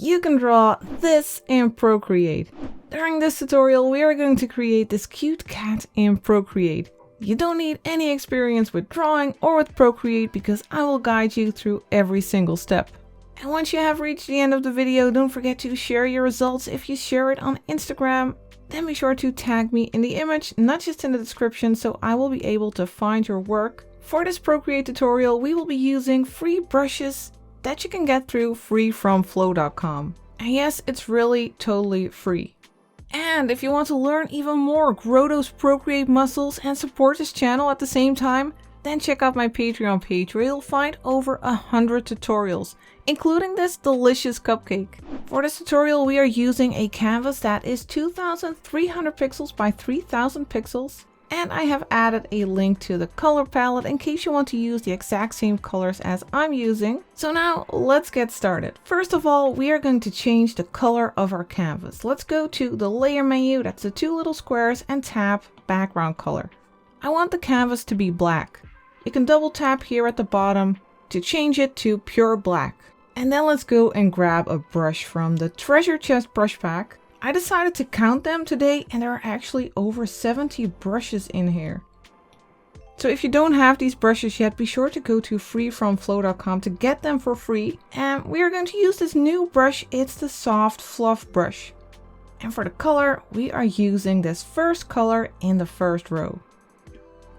you can draw this in Procreate. During this tutorial, we are going to create this cute cat in Procreate. You don't need any experience with drawing or with Procreate because I will guide you through every single step. And once you have reached the end of the video, don't forget to share your results. If you share it on Instagram, then be sure to tag me in the image, not just in the description, so I will be able to find your work. For this Procreate tutorial, we will be using free brushes that you can get through freefromflow.com. And yes, it's really totally free. And if you want to learn even more, grow those Procreate muscles and support this channel at the same time, then check out my Patreon page where you'll find over 100 tutorials, including this delicious cupcake. For this tutorial, we are using a canvas that is 2300 pixels by 3000 pixels. And I have added a link to the color palette in case you want to use the exact same colors as I'm using. So now let's get started. First of all, we are going to change the color of our canvas. Let's go to the layer menu, that's the two little squares, and tap background color. I want the canvas to be black. You can double tap here at the bottom to change it to pure black. And then let's go and grab a brush from the treasure chest brush pack. I decided to count them today and there are actually over 70 brushes in here. So if you don't have these brushes yet, be sure to go to freefromflow.com to get them for free. And we are going to use this new brush. It's the soft fluff brush. And for the color, we are using this first color in the first row.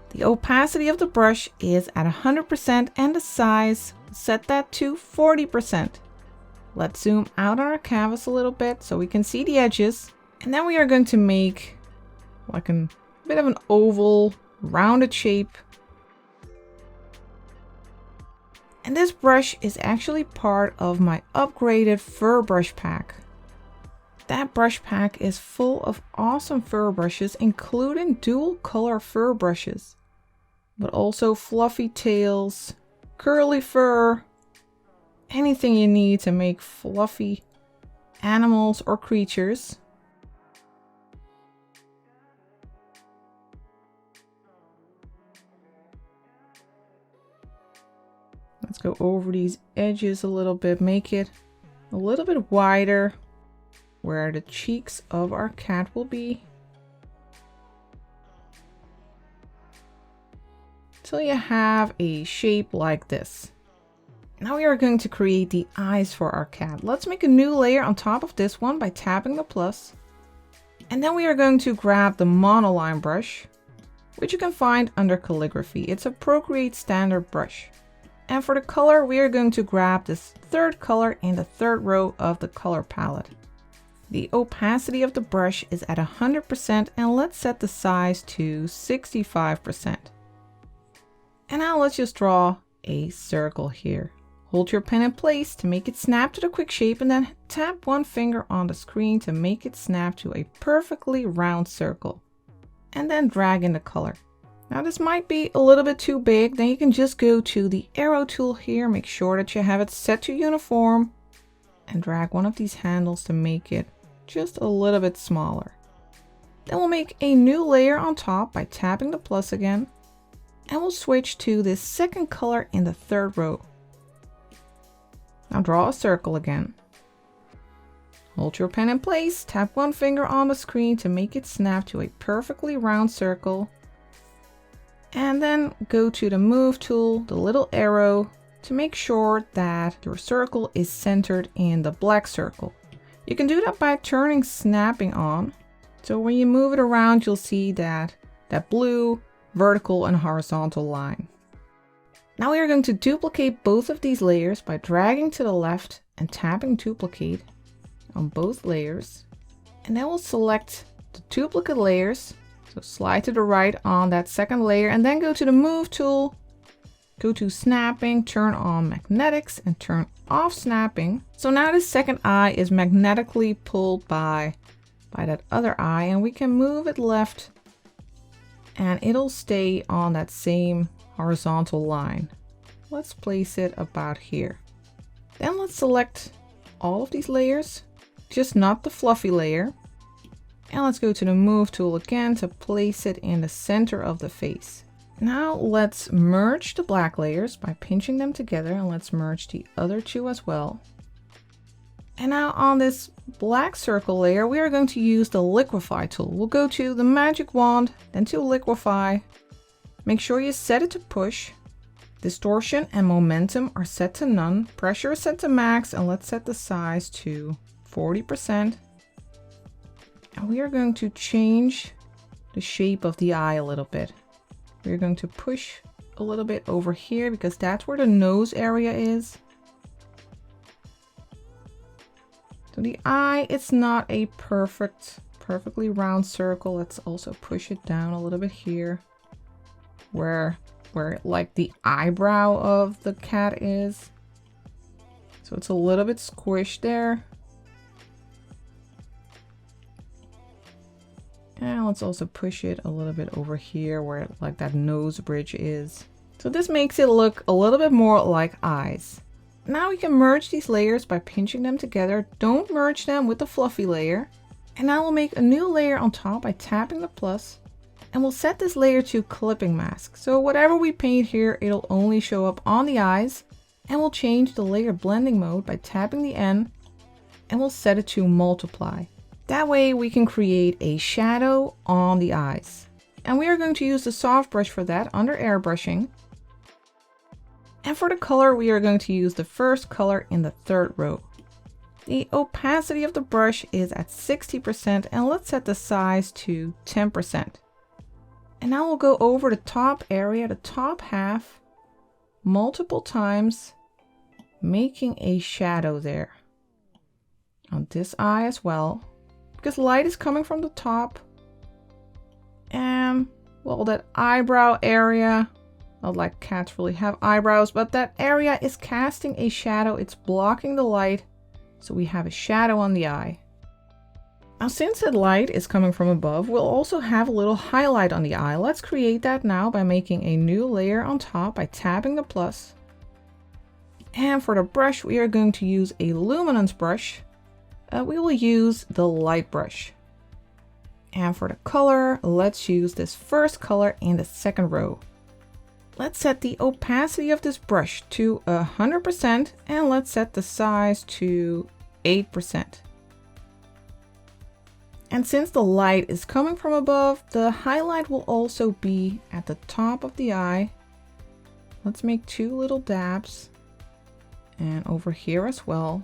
The opacity of the brush is at 100% and the size, set that to 40%. Let's zoom out on our canvas a little bit so we can see the edges. And then we are going to make like a bit of an oval, rounded shape. And this brush is actually part of my upgraded fur brush pack. That brush pack is full of awesome fur brushes, including dual color fur brushes, but also fluffy tails, curly fur, anything you need to make fluffy animals or creatures. Let's go over these edges a little bit, make it a little bit wider where the cheeks of our cat will be. Till you have a shape like this. Now we are going to create the eyes for our cat. Let's make a new layer on top of this one by tapping the plus. And then we are going to grab the monoline brush, which you can find under calligraphy. It's a Procreate standard brush. And for the color, we are going to grab this third color in the third row of the color palette. The opacity of the brush is at 100% and let's set the size to 65%. And now let's just draw a circle here. Hold your pen in place to make it snap to the quick shape and then tap one finger on the screen to make it snap to a perfectly round circle. And then drag in the color. Now this might be a little bit too big, then you can just go to the arrow tool here, make sure that you have it set to uniform and drag one of these handles to make it just a little bit smaller. Then we'll make a new layer on top by tapping the plus again. And we'll switch to this second color in the third row. Now draw a circle again. Hold your pen in place, tap one finger on the screen to make it snap to a perfectly round circle. And then go to the move tool, the little arrow, to make sure that your circle is centered in the black circle. You can do that by turning snapping on. So when you move it around, you'll see that blue vertical and horizontal line. Now we are going to duplicate both of these layers by dragging to the left and tapping duplicate on both layers. And then we'll select the duplicate layers. So slide to the right on that second layer and then go to the move tool, go to snapping, turn on magnetics and turn off snapping. So now the second eye is magnetically pulled by that other eye and we can move it left and it'll stay on that same horizontal line. Let's place it about here. Then let's select all of these layers, just not the fluffy layer. And let's go to the move tool again to place it in the center of the face. Now let's merge the black layers by pinching them together and let's merge the other two as well. And now on this black circle layer, we are going to use the Liquify tool. We'll go to the magic wand, then to Liquify. Make sure you set it to push. Distortion and momentum are set to none. Pressure is set to max, and let's set the size to 40%. And we are going to change the shape of the eye a little bit. We're going to push a little bit over here because that's where the nose area is. So the eye, it's not a perfectly round circle. Let's also push it down a little bit here where like the eyebrow of the cat is. So it's a little bit squished there. And let's also push it a little bit over here where like that nose bridge is. So this makes it look a little bit more like eyes. Now we can merge these layers by pinching them together. Don't merge them with the fluffy layer. And now we'll make a new layer on top by tapping the plus. And we'll set this layer to clipping mask. So whatever we paint here, it'll only show up on the eyes. And we'll change the layer blending mode by tapping the N. And we'll set it to multiply. That way we can create a shadow on the eyes. And we are going to use the soft brush for that under airbrushing. And for the color, we are going to use the first color in the third row. The opacity of the brush is at 60%, and let's set the size to 10%. And now we'll go over the top area, the top half, multiple times, making a shadow there. On this eye as well, because light is coming from the top. And, well, that eyebrow area, not like cats really have eyebrows, but that area is casting a shadow. It's blocking the light, so we have a shadow on the eye. Now, since that light is coming from above, we'll also have a little highlight on the eye. Let's create that now by making a new layer on top by tapping the plus. And for the brush, we are going to use a luminance brush. We will use the light brush. And for the color, let's use this first color in the second row. Let's set the opacity of this brush to 100% and let's set the size to 8%. And since the light is coming from above, the highlight will also be at the top of the eye. Let's make 2 little dabs and over here as well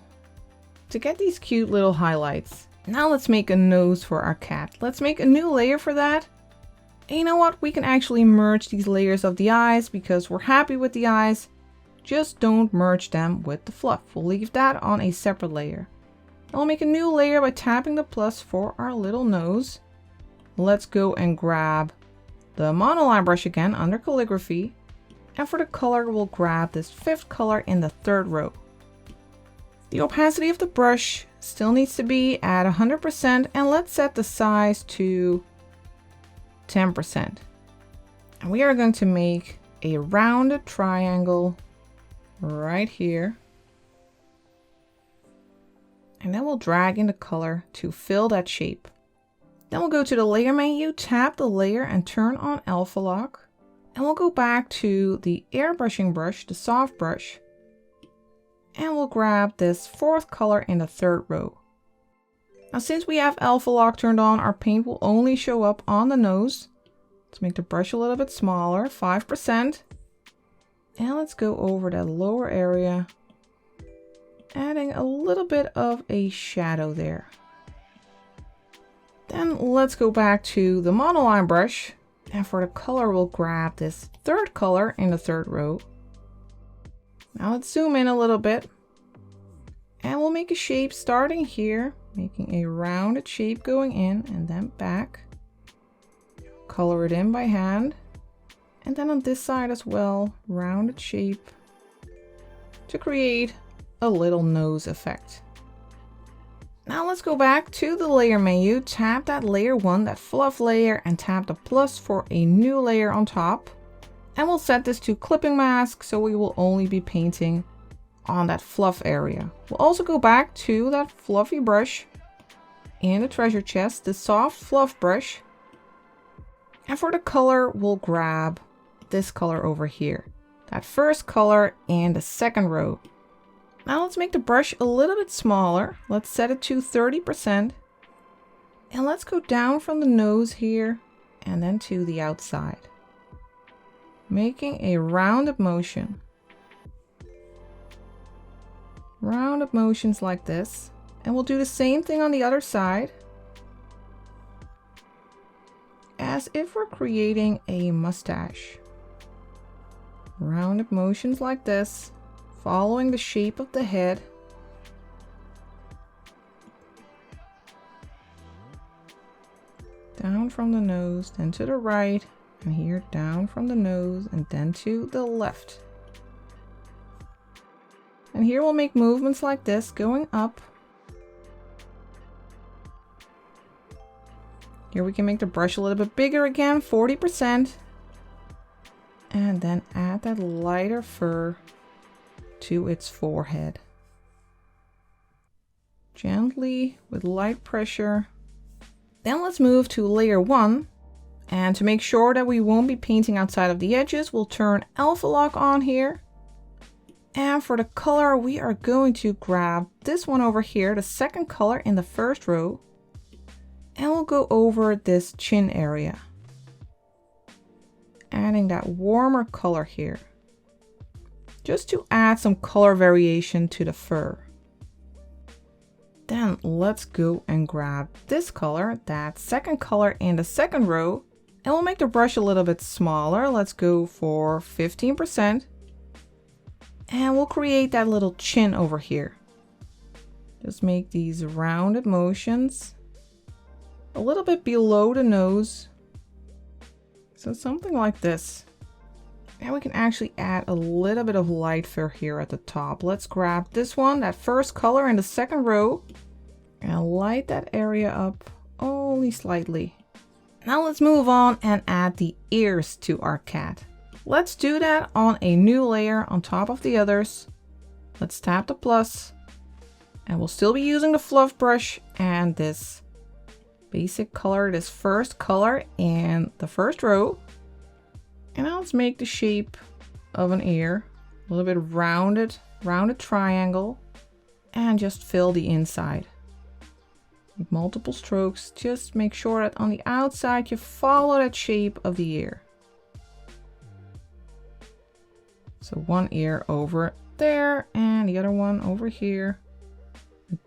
to get these cute little highlights. Now let's make a nose for our cat. Let's make a new layer for that. And you know what? We can actually merge these layers of the eyes because we're happy with the eyes. Just don't merge them with the fluff. We'll leave that on a separate layer. I'll make a new layer by tapping the plus for our little nose. Let's go and grab the monoline brush again under calligraphy. And for the color, we'll grab this 5th color in the 3rd row. The opacity of the brush still needs to be at 100%, and let's set the size to 10%. And we are going to make a rounded triangle right here. And then we'll drag in the color to fill that shape. Then we'll go to the layer menu, tap the layer and turn on alpha lock. And we'll go back to the airbrushing brush, the soft brush. And we'll grab this 4th color in the 3rd row. Now since we have alpha lock turned on, our paint will only show up on the nose. Let's make the brush a little bit smaller, 5%. And let's go over that lower area, adding a little bit of a shadow there. Then let's go back to the monoline brush. And for the color, we'll grab this 3rd color in the 3rd row. Now let's zoom in a little bit. And we'll make a shape starting here, making a rounded shape going in and then back. Color it in by hand. And then on this side as well, rounded shape to create a little nose effect. Now let's go back to the layer menu, tap that layer 1, that fluff layer, and tap the plus for a new layer on top. And we'll set this to clipping mask, so we will only be painting on that fluff area. We'll also go back to that fluffy brush in the treasure chest, the soft fluff brush. And for the color, we'll grab this color over here, that 1st color in the 2nd row. Now let's make the brush a little bit smaller. Let's set it to 30%. And let's go down from the nose here and then to the outside, making a rounded motion. Rounded motions like this. And we'll do the same thing on the other side, as if we're creating a mustache. Rounded motions like this, following the shape of the head. Down from the nose, then to the right, and here down from the nose, and then to the left. And here we'll make movements like this, going up. Here we can make the brush a little bit bigger again, 40%. And then add that lighter fur to its forehead. Gently, with light pressure. Then let's move to layer 1. And to make sure that we won't be painting outside of the edges, we'll turn Alpha Lock on here. And for the color, we are going to grab this one over here, the second color in the first row. And we'll go over this chin area, adding that warmer color here, just to add some color variation to the fur. Then let's go and grab this color, that second color in the second row, and we'll make the brush a little bit smaller. Let's go for 15%. And we'll create that little chin over here. Just make these rounded motions a little bit below the nose. So something like this. And we can actually add a little bit of light fur here at the top. Let's grab this one, that first color in the second row, and light that area up only slightly. Now let's move on and add the ears to our cat. Let's do that on a new layer on top of the others. Let's tap the plus, and we'll still be using the fluff brush and this basic color, this first color in the first row. And now let's make the shape of an ear, a little bit rounded triangle, and just fill the inside. With multiple strokes, just make sure that on the outside you follow that shape of the ear. So one ear over there and the other one over here.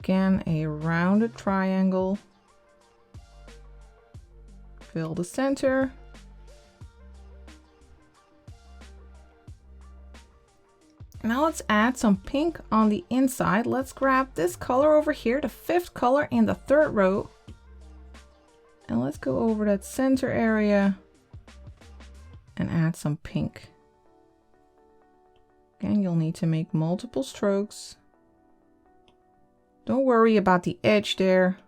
Again, a rounded triangle. Fill the center. Now let's add some pink on the inside. Let's grab this color over here, the fifth color in the third row. And let's go over that center area and add some pink. Again, you'll need to make multiple strokes. Don't worry about the edge there.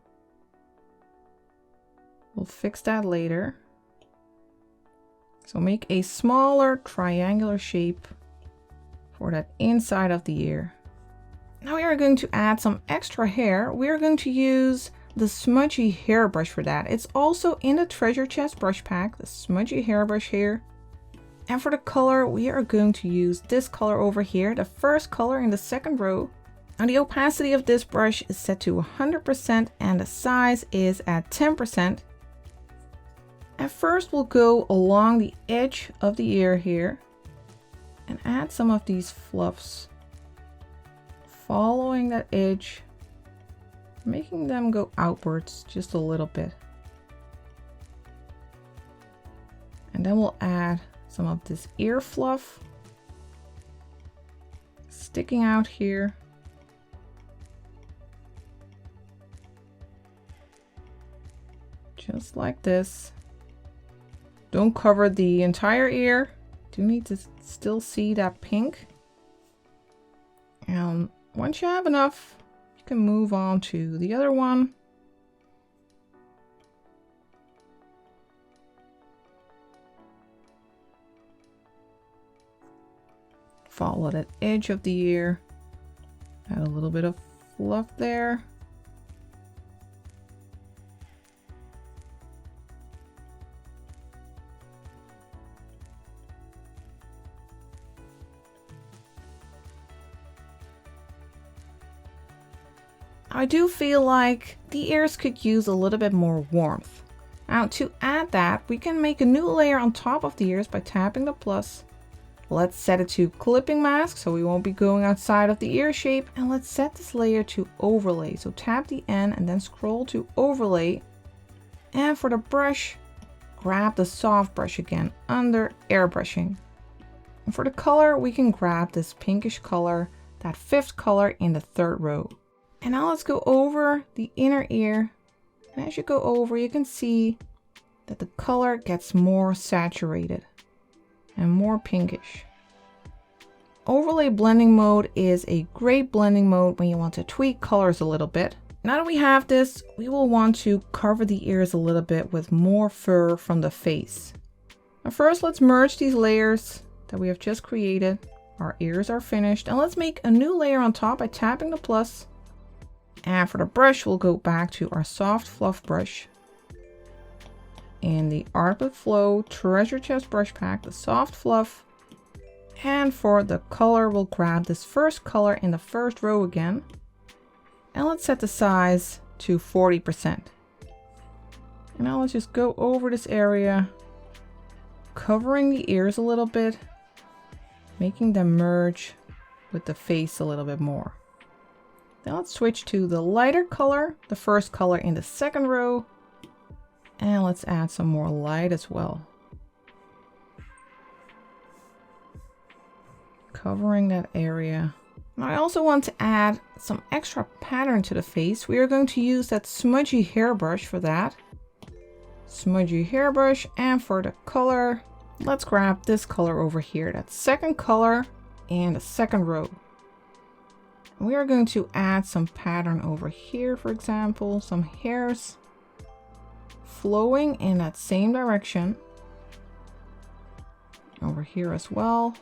We'll fix that later. So make a smaller triangular shape for that inside of the ear. Now we are going to add some extra hair. We are going to use the Smudgy hairbrush for that. It's also in the treasure chest brush pack, the Smudgy hairbrush here. And for the color, we are going to use this color over here, the first color in the second row. Now the opacity of this brush is set to 100% and the size is at 10%. And first we'll go along the edge of the ear here and add some of these fluffs, following that edge, making them go outwards just a little bit. And then we'll add some of this ear fluff sticking out here. Just like this. Don't cover the entire ear. Do need to still see that pink. And once you have enough, you can move on to the other one. Follow that edge of the ear. Add a little bit of fluff there. Now I do feel like the ears could use a little bit more warmth. Now to add that, we can make a new layer on top of the ears by tapping the plus. Let's set it to clipping mask so we won't be going outside of the ear shape, and let's set this layer to overlay. So tap the N and then scroll to overlay. And for the brush, grab the soft brush again under airbrushing. And for the color, we can grab this pinkish color, that fifth color in the third row. And now let's go over the inner ear. And as you go over, you can see that the color gets more saturated and more pinkish. Overlay blending mode is a great blending mode when you want to tweak colors a little bit. Now that we have this, we will want to cover the ears a little bit with more fur from the face. Now first, let's merge these layers that we have just created. Our ears are finished, and let's make a new layer on top by tapping the plus. And for the brush, we'll go back to our soft fluff brush. In the Art with Flow Treasure Chest brush pack, the soft fluff. And for the color, we'll grab this first color in the first row again. And let's set the size to 40%. And now let's just go over this area, covering the ears a little bit, making them merge with the face a little bit more. Now let's switch to the lighter color, the first color in the second row. And let's add some more light as well. Covering that area. Now I also want to add some extra pattern to the face. We are going to use that smudgy hairbrush for that. Smudgy hairbrush, and for the color, let's grab this color over here. That second color in the second row. We are going to add some pattern over here, for example, some hairs flowing in that same direction. Over here as well.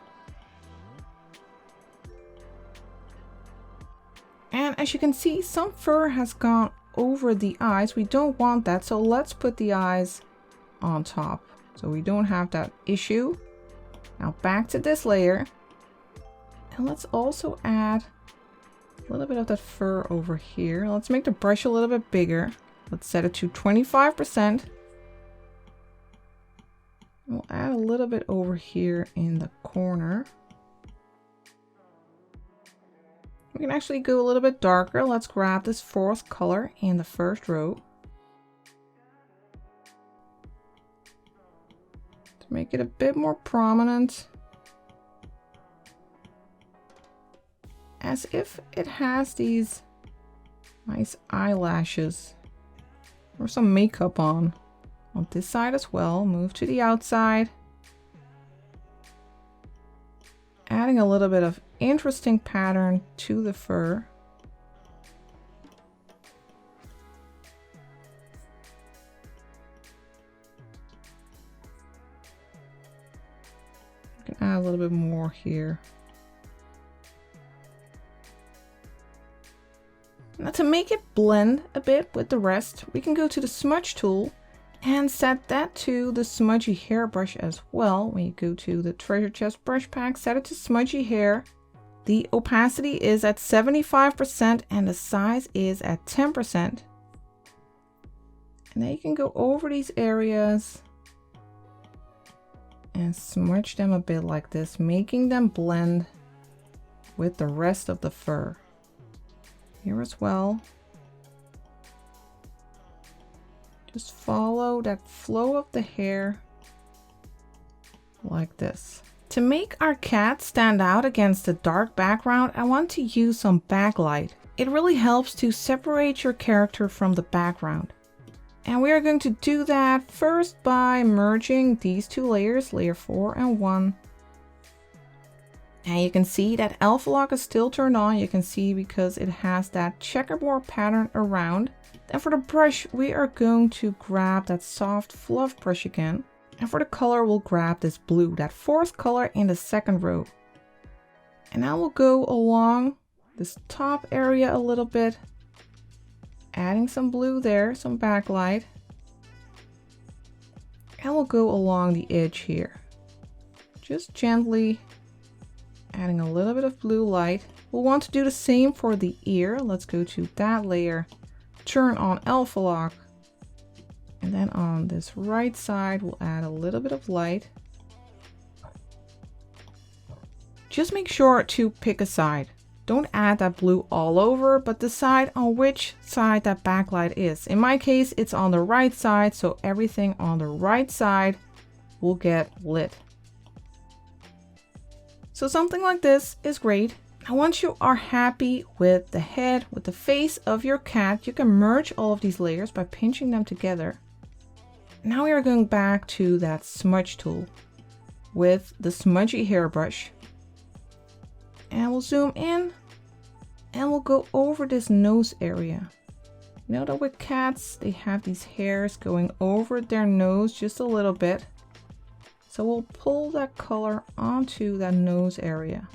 And as you can see, some fur has gone over the eyes. We don't want that, so let's put the eyes on top so we don't have that issue. Now back to this layer. And let's also add a little bit of that fur over here. Let's make the brush a little bit bigger. Let's set it to 25%. We'll add a little bit over here in the corner. We can actually go a little bit darker. Let's grab this fourth color in the first row. To make it a bit more prominent. As if it has these nice eyelashes or some makeup on this side as well. Move to the outside. Adding a little bit of interesting pattern to the fur. You can add a little bit more here. Now to make it blend a bit with the rest, we can go to the smudge tool and set that to the smudgy hairbrush as well. When you go to the Treasure Chest brush pack, set it to smudgy hair. The opacity is at 75% and the size is at 10%. And then you can go over these areas and smudge them a bit like this, making them blend with the rest of the fur. Here as well. Just follow that flow of the hair like this. To make our cat stand out against the dark background, I want to use some backlight. It really helps to separate your character from the background. And we are going to do that first by merging these two layers, layer 4 and 1. And you can see that alpha lock is still turned on. You can see because it has that checkerboard pattern around. Then for the brush, we are going to grab that soft fluff brush again. And for the color, we'll grab this blue, that fourth color in the second row. And now we'll go along this top area a little bit, adding some blue there, some backlight. And we'll go along the edge here, just gently adding a little bit of blue light. We'll want to do the same for the ear. Let's go to that layer, turn on alpha lock, and then on this right side, we'll add a little bit of light. Just make sure to pick a side. Don't add that blue all over, but decide on which side that backlight is. In my case, it's on the right side, so everything on the right side will get lit. So something like this is great. Now, once you are happy with the head, with the face of your cat, you can merge all of these layers by pinching them together. Now we are going back to that smudge tool with the smudgy hairbrush. And we'll zoom in and we'll go over this nose area. You know that with cats, they have these hairs going over their nose just a little bit. So we'll pull that color onto that nose area,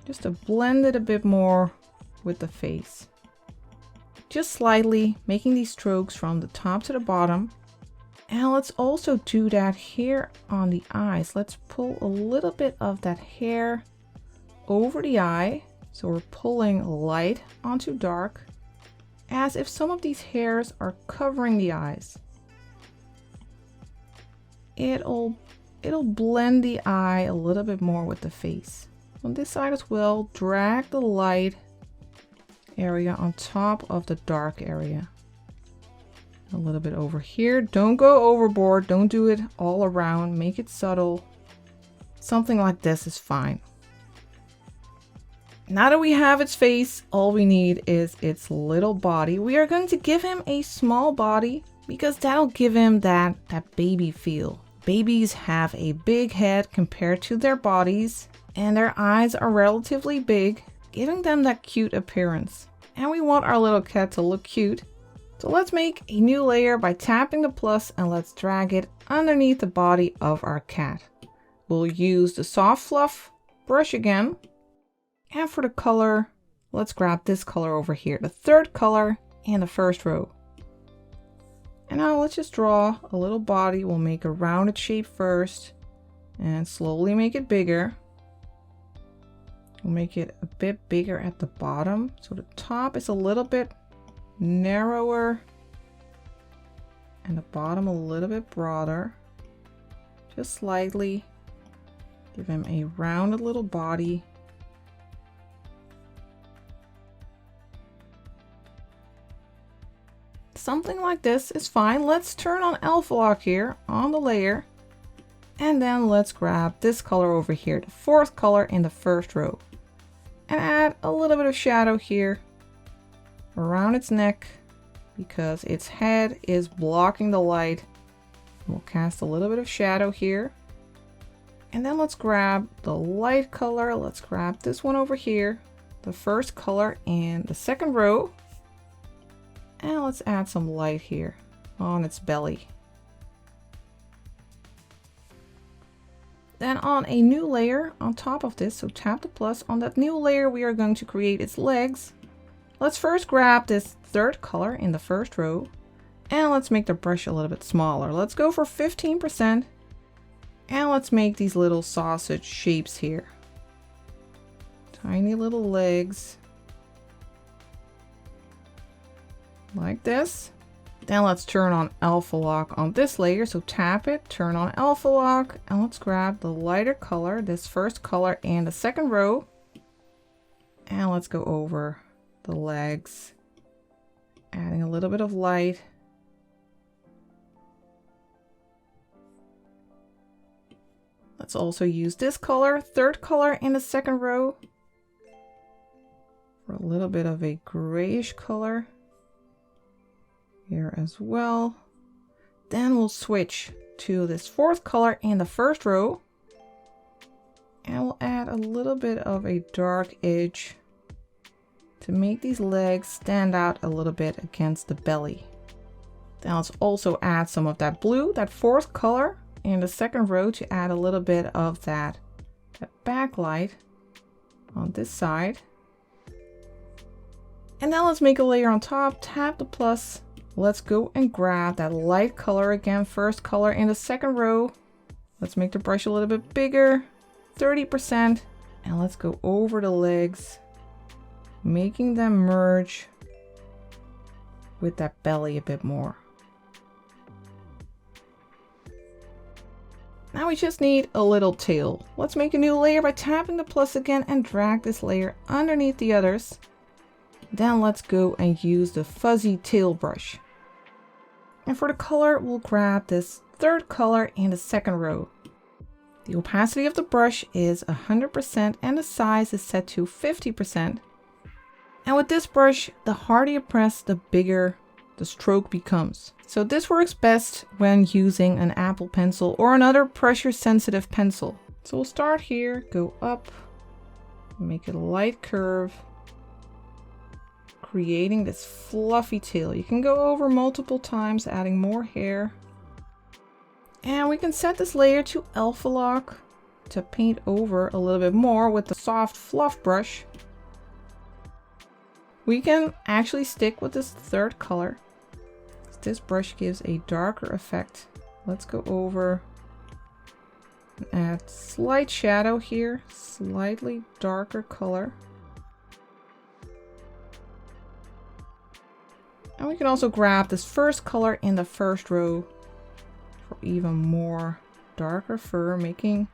just to blend it a bit more with the face. Just slightly making these strokes from the top to the bottom. And let's also do that here on the eyes. Let's pull a little bit of that hair over the eye. So we're pulling light onto dark, as if some of these hairs are covering the eyes. It'll blend the eye a little bit more with the face. On this side as well, drag the light area on top of the dark area. A little bit over here. Don't go overboard. Don't do it all around. Make it subtle. Something like this is fine. Now that we have its face, all we need is its little body. We are going to give him a small body because that'll give him that baby feel. Babies have a big head compared to their bodies, and their eyes are relatively big, giving them that cute appearance. And we want our little cat to look cute. So let's make a new layer by tapping the plus and let's drag it underneath the body of our cat. We'll use the soft fluff brush again. And for the color, let's grab this color over here, the third color in the first row. And now let's just draw a little body. We'll make a rounded shape first and slowly make it bigger. We'll make it a bit bigger at the bottom. So the top is a little bit narrower and the bottom a little bit broader. Just slightly. Give him a rounded little body. Something like this is fine. Let's turn on alpha lock here on the layer. And then let's grab this color over here, the fourth color in the first row. And add a little bit of shadow here around its neck because its head is blocking the light. We'll cast a little bit of shadow here. And then let's grab the light color. Let's grab this one over here, the first color in the second row. And let's add some light here on its belly. Then on a new layer on top of this, so tap the plus. On that new layer, we are going to create its legs. Let's first grab this third color in the first row. And let's make the brush a little bit smaller. Let's go for 15%. And let's make these little sausage shapes here. Tiny little legs. Like this. Then let's turn on alpha lock on this layer. So tap it, turn on alpha lock, and let's grab the lighter color, this first color in the second row. And let's go over the legs, adding a little bit of light. Let's also use this color, third color in the second row, for a little bit of a grayish color here as well. Then we'll switch to this fourth color in the first row, and we'll add a little bit of a dark edge to make these legs stand out a little bit against the belly. Then let's also add some of that blue, that fourth color in the second row, to add a little bit of that backlight on this side. And now let's make a layer on top, tap the plus. Let's go and grab that light color again, first color in the second row. Let's make the brush a little bit bigger, 30%. And let's go over the legs, making them merge with that belly a bit more. Now we just need a little tail. Let's make a new layer by tapping the plus again and drag this layer underneath the others. Then let's go and use the fuzzy tail brush. And for the color, we'll grab this third color in the second row. The opacity of the brush is 100% and the size is set to 50%. And with this brush, the harder you press, the bigger the stroke becomes. So this works best when using an Apple pencil or another pressure sensitive pencil. So we'll start here, go up, make it a light curve, creating this fluffy tail. You can go over multiple times, adding more hair. And we can set this layer to alpha lock to paint over a little bit more with the soft fluff brush. We can actually stick with this third color. This brush gives a darker effect. Let's go over and add slight shadow here, slightly darker color. And we can also grab this first color in the first row for even more darker fur, making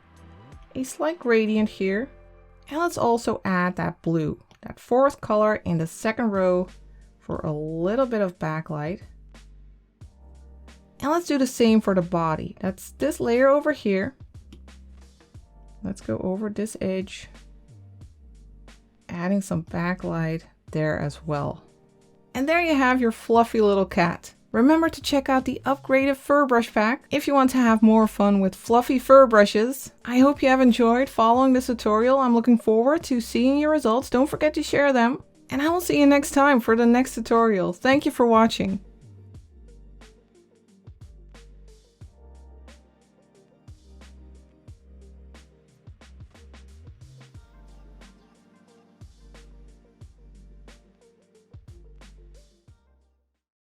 a slight gradient here. And let's also add that blue, that fourth color in the second row for a little bit of backlight. And let's do the same for the body. That's this layer over here. Let's go over this edge, adding some backlight there as well. And there you have your fluffy little cat. Remember to check out the upgraded fur brush pack if you want to have more fun with fluffy fur brushes. I hope you have enjoyed following this tutorial. I'm looking forward to seeing your results. Don't forget to share them. And I will see you next time for the next tutorial. Thank you for watching.